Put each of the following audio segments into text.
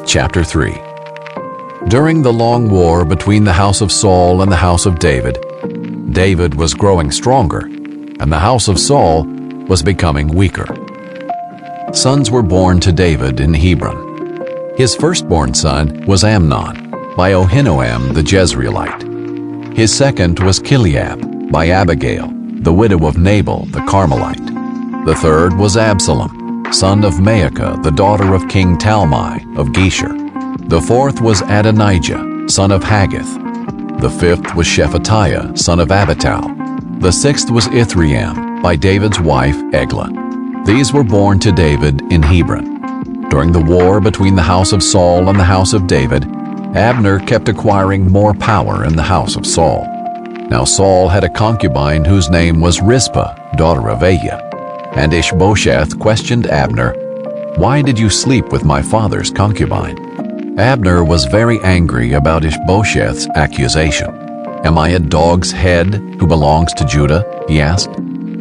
Chapter 3. During the long war between the house of Saul and the house of David, David was growing stronger, and the house of Saul was becoming weaker. Sons were born to David in Hebron. His firstborn son was Amnon, by Ahinoam the Jezreelite. His second was Chileab, by Abigail, the widow of Nabal the Carmelite. The third was Absalom, son of Maacah, the daughter of King Talmai of Geshur. The fourth was Adonijah, son of Haggith. The fifth was Shephatiah, son of Abital. The sixth was Ithream, by David's wife Eglah. These were born to David in Hebron. During the war between the house of Saul and the house of David, Abner kept acquiring more power in the house of Saul. Now Saul had a concubine whose name was Rizpah, daughter of Aiah. And Ishbosheth questioned Abner, "Why did you sleep with my father's concubine?" Abner was very angry about Ishbosheth's accusation. "Am I a dog's head who belongs to Judah?" he asked.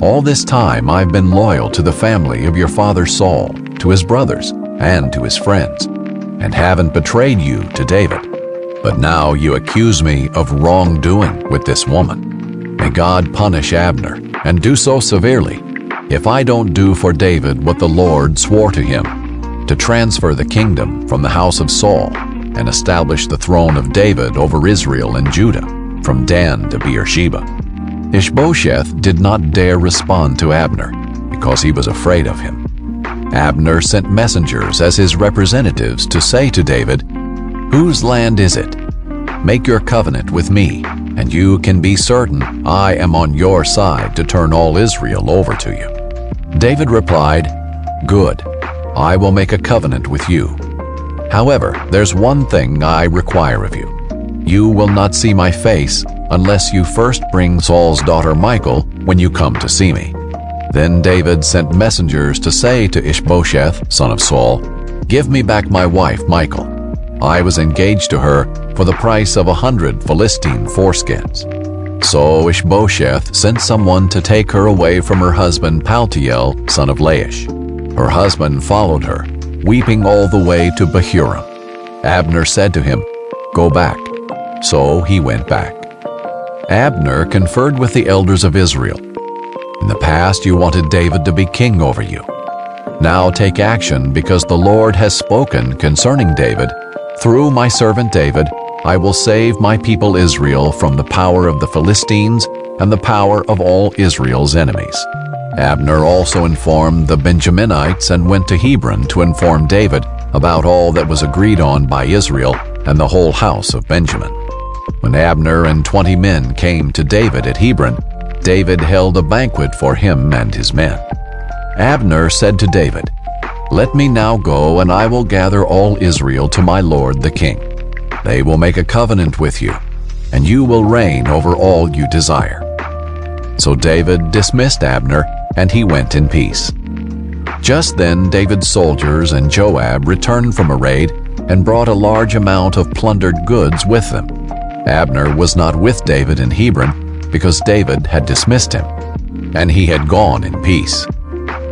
"All this time I've been loyal to the family of your father Saul, to his brothers, and to his friends, and haven't betrayed you to David. But now you accuse me of wrongdoing with this woman. May God punish Abner, and do so severely, if I don't do for David what the Lord swore to him, to transfer the kingdom from the house of Saul and establish the throne of David over Israel and Judah, from Dan to Beersheba." Ishbosheth did not dare respond to Abner, because he was afraid of him. Abner sent messengers as his representatives to say to David, "Whose land is it? Make your covenant with me, and you can be certain I am on your side to turn all Israel over to you." David replied, "Good, I will make a covenant with you. However, there's one thing I require of you. You will not see my face unless you first bring Saul's daughter Michal when you come to see me." Then David sent messengers to say to Ishbosheth, son of Saul, "Give me back my wife Michal. I was engaged to her for the price of 100 Philistine foreskins." So Ishbosheth sent someone to take her away from her husband Paltiel, son of Laish. Her husband followed her, weeping all the way to Bahurim. Abner said to him, "Go back." So he went back. Abner conferred with the elders of Israel. "In the past you wanted David to be king over you. Now take action, because the Lord has spoken concerning David. Through my servant David, I will save my people Israel from the power of the Philistines and the power of all Israel's enemies." Abner also informed the Benjaminites and went to Hebron to inform David about all that was agreed on by Israel and the whole house of Benjamin. When Abner and 20 men came to David at Hebron, David held a banquet for him and his men. Abner said to David, "Let me now go, and I will gather all Israel to my lord the king. They will make a covenant with you, and you will reign over all you desire." So David dismissed Abner, and he went in peace. Just then David's soldiers and Joab returned from a raid and brought a large amount of plundered goods with them. Abner was not with David in Hebron, because David had dismissed him, and he had gone in peace.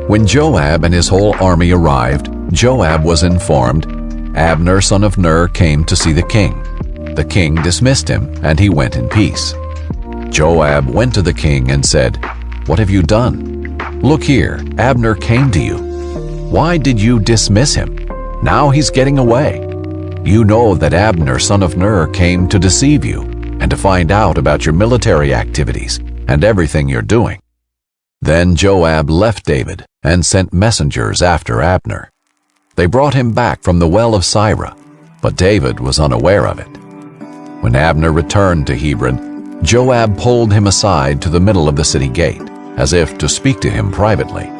When Joab and his whole army arrived, Joab was informed, "Abner son of Ner came to see the king." The king dismissed him, and he went in peace. Joab went to the king and said, "What have you done? Look here, Abner came to you. Why did you dismiss him? Now he's getting away. You know that Abner son of Ner came to deceive you and to find out about your military activities and everything you're doing." Then Joab left David and sent messengers after Abner. They brought him back from the well of Sirah, but David was unaware of it. When Abner returned to Hebron, Joab pulled him aside to the middle of the city gate, as if to speak to him privately.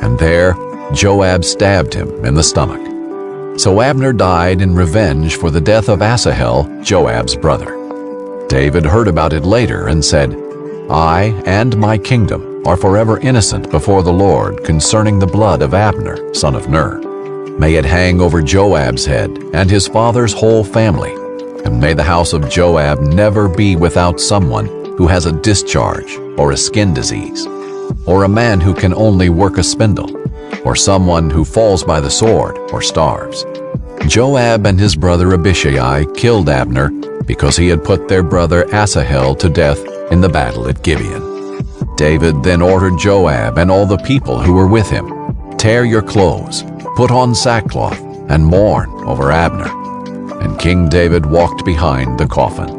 And there Joab stabbed him in the stomach. So Abner died in revenge for the death of Asahel, Joab's brother. David heard about it later and said, "I and my kingdom are forever innocent before the Lord concerning the blood of Abner, son of Ner. May it hang over Joab's head and his father's whole family, and may the house of Joab never be without someone who has a discharge or a skin disease, or a man who can only work a spindle, or someone who falls by the sword or starves." Joab and his brother Abishai killed Abner because he had put their brother Asahel to death in the battle at Gibeon. David then ordered Joab and all the people who were with him, "Tear your clothes, put on sackcloth, and mourn over Abner." And King David walked behind the coffin.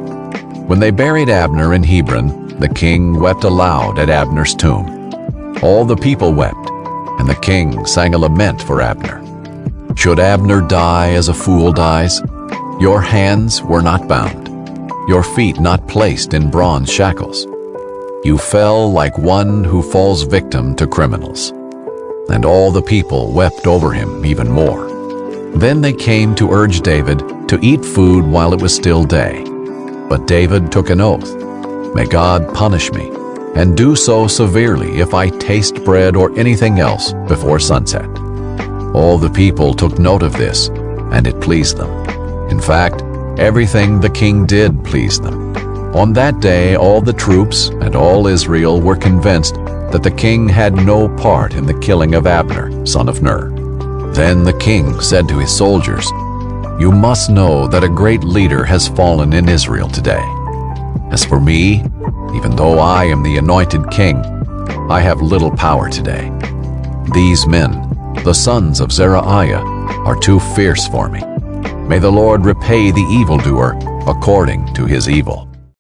When they buried Abner in Hebron, the king wept aloud at Abner's tomb. All the people wept, and the king sang a lament for Abner. "Should Abner die as a fool dies? Your hands were not bound, your feet not placed in bronze shackles. You fell like one who falls victim to criminals." And all the people wept over him even more. Then they came to urge David to eat food while it was still day. But David took an oath, "May God punish me, and do so severely if I taste bread or anything else before sunset." All the people took note of this, and it pleased them. In fact, everything the king did pleased them. On that day, all the troops and all Israel were convinced that the king had no part in the killing of Abner, son of Ner. Then the king said to his soldiers, "You must know that a great leader has fallen in Israel today. As for me, even though I am the anointed king, I have little power today. These men, the sons of Zeruiah, are too fierce for me. May the Lord repay the evildoer according to his evil."